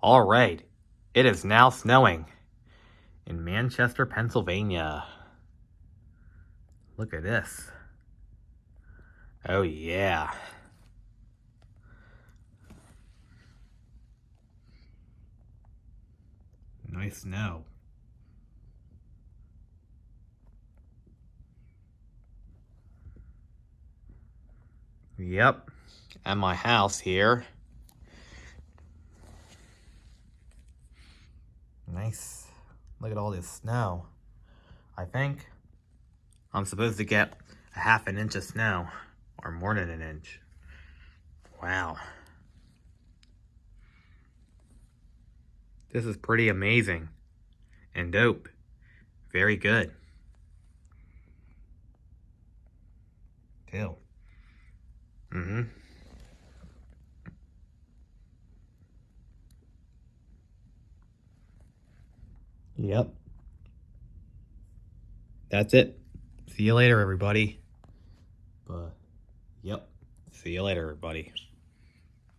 All right, it is now snowing in Manchester, Pennsylvania. Look at this. Oh yeah. Nice snow. Yep, at my house here. Nice. Look at all this snow. I think I'm supposed to get a half an inch of snow, or more than an inch. Wow. This is pretty amazing and dope. Very good. Too. Yep. That's it. See you later, everybody. Yep. See you later, everybody.